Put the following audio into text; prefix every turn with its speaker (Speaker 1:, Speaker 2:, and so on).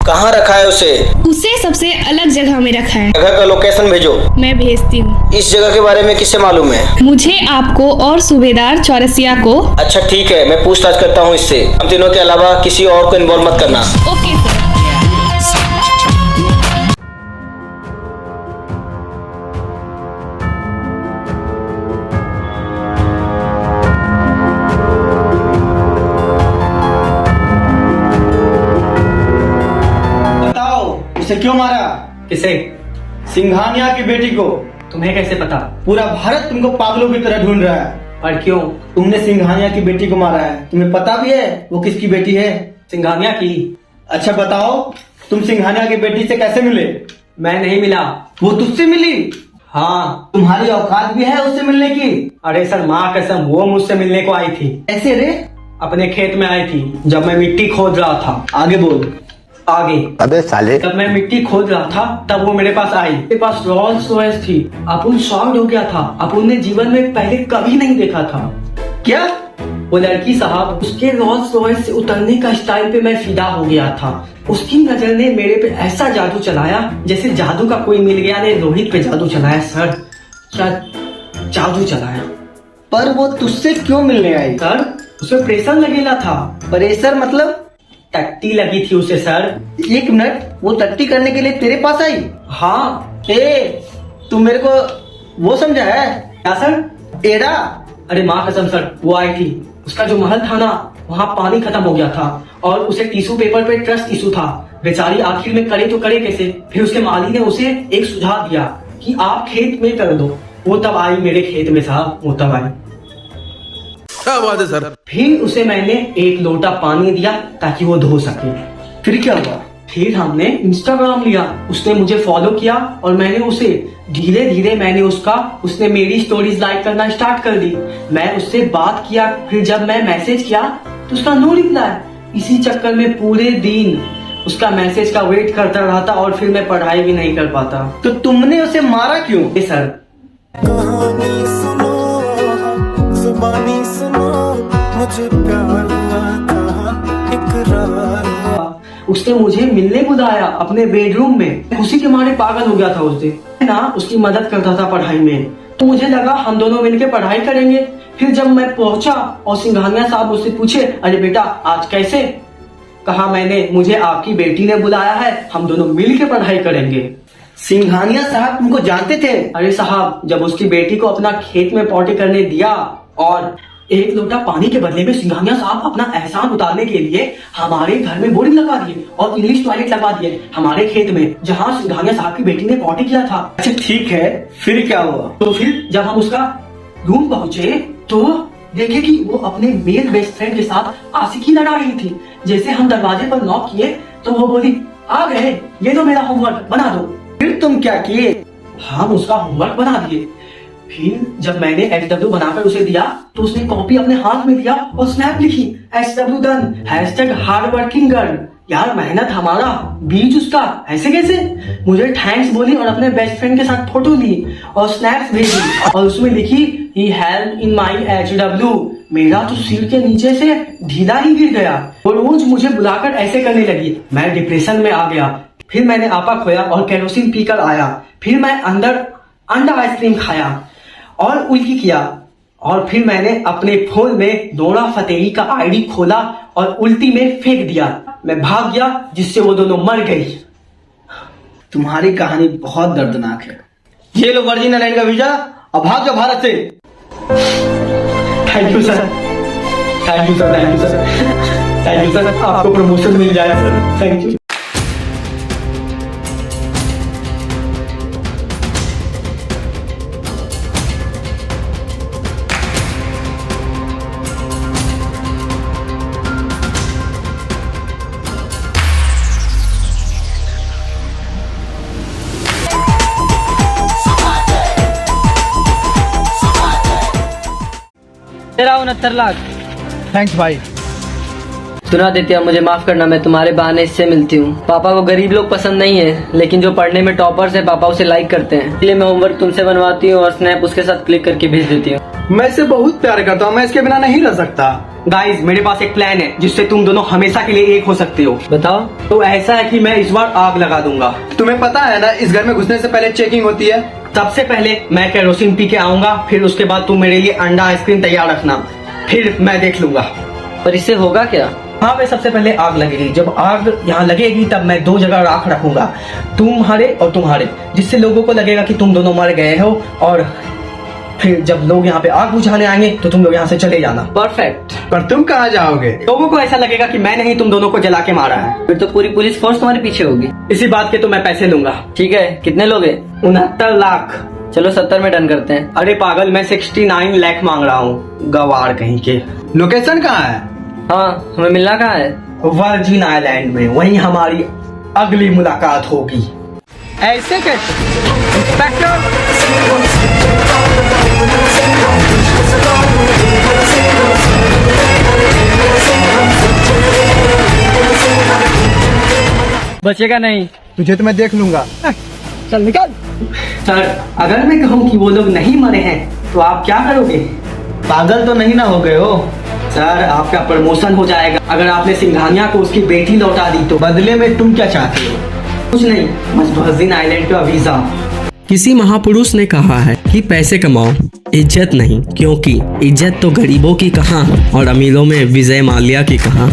Speaker 1: कहाँ रखा है उसे?
Speaker 2: उसे सबसे अलग जगह में रखा है।
Speaker 1: जगह का लोकेशन भेजो।
Speaker 2: मैं भेजती हूँ।
Speaker 1: इस जगह के बारे में किसे मालूम है?
Speaker 2: मुझे, आपको और सूबेदार चौरसिया को।
Speaker 1: अच्छा ठीक है, मैं पूछताछ करता हूँ इससे। हम तीनों के अलावा किसी और को इन्वॉल्व मत करना।
Speaker 2: Okay sir.
Speaker 3: उसे क्यों मारा?
Speaker 4: किसे?
Speaker 3: सिंघानिया की बेटी को।
Speaker 4: तुम्हें कैसे पता?
Speaker 3: पूरा भारत तुमको पागलों की तरह ढूंढ रहा है।
Speaker 4: और क्यों?
Speaker 3: तुमने सिंघानिया की बेटी को मारा है। तुम्हें पता भी है वो किसकी बेटी है?
Speaker 4: सिंघानिया की।
Speaker 3: अच्छा बताओ, तुम सिंघानिया की बेटी से कैसे मिले?
Speaker 4: मैं नहीं मिला।
Speaker 3: वो तुझसे मिली?
Speaker 4: हाँ।
Speaker 3: तुम्हारी औकात भी है उससे मिलने की?
Speaker 4: अरे सर, माँ कसम, वो मुझसे मिलने को आई थी।
Speaker 3: ऐसे रे?
Speaker 4: अपने खेत में आई थी जब मैं मिट्टी खोद रहा था।
Speaker 3: आगे बोल।
Speaker 4: आगे।
Speaker 5: अबे साले।
Speaker 4: जब मैं मिट्टी खोद रहा था तब वो मेरे पास आई। मेरे पास रोल्स रॉयस थी। अपुन शॉक्ड हो गया था। अपुन ने जीवन में पहले कभी नहीं देखा था।
Speaker 3: क्या?
Speaker 4: वो लड़की साहब, उसके रोल्स रॉयस से उतरने का स्टाइल पे मैं फिदा हो गया था। उसकी नजर ने मेरे पे ऐसा जादू चलाया जैसे जादू का कोई मिल गया ने रोहित पे जादू चलाया। सर, क्या जादू चलाया।
Speaker 3: पर वो तुझसे क्यों मिलने आई?
Speaker 4: सर, उसे प्रेशर लगेला था।
Speaker 3: प्रेशर मतलब?
Speaker 4: टट्टी लगी थी उसे सर।
Speaker 3: एक मिनट, वो टट्टी करने के लिए तेरे पास आई?
Speaker 4: हाँ।
Speaker 3: तू मेरे को वो समझा है
Speaker 4: क्या सर?
Speaker 3: एड़ा?
Speaker 4: अरे माँ कसम सर, वो आई थी। उसका जो महल था ना, वहाँ पानी खत्म हो गया था और उसे टिश्यू पेपर पे ट्रस्ट इशू था। बेचारी आखिर में करे तो करे कैसे। फिर उसके माली ने उसे एक सुझाव दिया कि आप खेत में कर दो। वो तब आई मेरे खेत में साहब, वो तब आई।
Speaker 5: क्या बात है सर?
Speaker 4: फिर उसे मैंने एक लोटा पानी दिया ताकि वो धो सके।
Speaker 3: फिर क्या हुआ?
Speaker 4: फिर हमने इंस्टाग्राम लिया। उसने मुझे फॉलो किया और मैंने उसे धीरे धीरे उसने मेरी स्टोरीज लाइक करना स्टार्ट कर दी। मैं उससे बात किया। फिर जब मैं मैसेज किया तो उसका नो रिप्लाई। इसी चक्कर में पूरे दिन उसका मैसेज का वेट करता रहा था और फिर मैं पढ़ाई भी नहीं कर पाता।
Speaker 3: तो तुमने उसे मारा क्यों?
Speaker 4: सर,
Speaker 6: कहानी सुनो, जुबानी सुनो, मुझे प्यार हुआ था, इकरार हुआ।
Speaker 4: उसने मुझे मिलने बुलाया अपने बेडरूम में। उसी के मारे पागल हो गया था उस दिन। ना उसकी मदद करता था पढ़ाई में, तो मुझे लगा हम दोनों मिलकर पढ़ाई करेंगे। फिर जब मैं पहुंचा और सिंघानिया साहब मुझसे पूछे, अरे बेटा आज कैसे? कहा मैंने, मुझे आपकी बेटी ने बुलाया है, हम दोनों मिलकर पढ़ाई करेंगे।
Speaker 3: सिंघानिया साहब तुमको जानते थे?
Speaker 4: अरे साहब, जब उसकी बेटी को अपना खेत में पॉटी करने दिया और एक लोटा पानी के बदले में सिंघानिया साहब अपना एहसान उतारने के लिए हमारे घर में बोरिंग लगवा दिए और इंग्लिश टॉयलेट लगवा दिए हमारे खेत में, जहाँ सिंघानिया साहब की बेटी ने पॉटी किया था।
Speaker 3: अच्छा ठीक है, फिर क्या हुआ?
Speaker 4: तो फिर जब हम उसका रूम पहुंचे तो देखे कि वो अपने मेल बेस्ट फ्रेंड के साथ आशिकी लड़ा रही थी। जैसे हम दरवाजे पर नॉक किए तो वो बोली, आ गए, ये तो मेरा होमवर्क बना दो।
Speaker 3: फिर तुम क्या किए?
Speaker 4: हम उसका होमवर्क बना दिए। फिर जब मैंने SW बनाकर उसे दिया तो उसने कॉपी अपने हाथ में लिया और स्नैप लिखी, SW done, #hard working girl. यार मेहनत हमारा, बीच उसका, ऐसे कैसे? मुझे थैंक्स बोली और अपने बेस्ट फ्रेंड के साथ फोटो ली और स्नैप्स भेजी और उसमें लिखी, ही हेल्प इन माई HW। मेरा तो सिर के नीचे से ढीला ही गिर गया। वो रोज मुझे बुलाकर ऐसे करने लगी। मैं डिप्रेशन में आ गया। फिर मैंने आपा खोया और केरोसिन पीकर आया। फिर मैं अंडा आइसक्रीम खाया और उल्टी किया और फिर मैंने अपने फोन में नोरा फतेही का ID खोला और उल्टी में फेंक दिया। मैं भाग गया जिससे वो दोनों मर गई।
Speaker 3: तुम्हारी कहानी बहुत दर्दनाक है। ये लो वर्जिन आइलैंड का वीजा, अब भाग जाओ भारत से।
Speaker 4: Thank you sir, thank you sir, thank you sir, thank you sir. आपको प्रमोशन मिल जाए सर, थैंक यू।
Speaker 7: तेरा 69 लाख।
Speaker 3: थैंक्स भाई।
Speaker 7: सुना देतिया, मुझे माफ करना, मैं तुम्हारे बहाने इससे मिलती हूँ। पापा को गरीब लोग पसंद नहीं है, लेकिन जो पढ़ने में टॉपर्स है पापा उसे लाइक करते हैं। इसलिए मैं होमवर्क तुमसे बनवाती हूँ और स्नैप उसके साथ क्लिक करके भेज देती हूँ।
Speaker 3: मैं इसे बहुत प्यार करता हूँ, मैं इसके बिना नहीं रह सकता।
Speaker 4: गाइस मेरे पास एक प्लान है जिससे तुम दोनों हमेशा के लिए एक हो सकते हो।
Speaker 7: बताओ।
Speaker 4: तो ऐसा है कि मैं इस बार आग लगा दूंगा।
Speaker 3: तुम्हें पता है ना इस घर में घुसने से पहले चेकिंग होती है।
Speaker 4: सबसे पहले मैं केरोसिन पी के आऊंगा, फिर उसके बाद तुम मेरे लिए अंडा आइसक्रीम तैयार रखना, फिर मैं देख लूंगा।
Speaker 7: पर इससे होगा क्या?
Speaker 4: हाँ भाई, सबसे पहले आग लगेगी। जब आग यहाँ लगेगी तब मैं 2 जगह राख रखूंगा, तुम्हारे और तुम्हारे, जिससे लोगों को लगेगा कि तुम दोनों मर गए हो। और फिर जब लोग यहाँ पे आग बुझाने आएंगे तो तुम लोग यहाँ से चले जाना।
Speaker 7: परफेक्ट।
Speaker 3: पर तुम कहाँ जाओगे?
Speaker 4: लोगों को ऐसा लगेगा कि मैंने ही तुम दोनों को जला के मारा है।
Speaker 7: फिर तो पूरी पुलिस फोर्स तुम्हारे पीछे होगी।
Speaker 4: इसी बात के तो मैं पैसे लूंगा।
Speaker 7: ठीक है, कितने लोगे?
Speaker 4: 69 लाख।
Speaker 7: चलो 70 में डन करते हैं।
Speaker 4: अरे पागल, मैं 69 लाख मांग रहा हूँ, गवार कहीं के।
Speaker 3: लोकेशन कहाँ है?
Speaker 7: हाँ, हमें मिलना कहाँ है?
Speaker 4: वर्जिन आइलैंड में, वहीं हमारी अगली मुलाकात होगी।
Speaker 3: ऐसे कैसे? इंस्पेक्टर
Speaker 7: बचेगा नहीं।
Speaker 3: तुझे तो मैं देख लूंगा।
Speaker 4: चल निकल। सर, अगर मैं कहूँ कि वो लोग नहीं मरे हैं तो आप क्या करोगे?
Speaker 3: पागल तो नहीं ना हो गए हो?
Speaker 4: सर, आपका प्रमोशन हो जाएगा अगर आपने सिंघानिया को उसकी बेटी लौटा दी तो।
Speaker 3: बदले में तुम क्या चाहते हो?
Speaker 4: कुछ नहीं, बस वर्जिन आइलैंड का वीजा।
Speaker 8: किसी महापुरुष ने कहा है कि पैसे कमाओ, इज्जत नहीं, क्योंकि इज्जत तो गरीबों की कहाँ और अमीरों में विजय माल्या की कहाँ।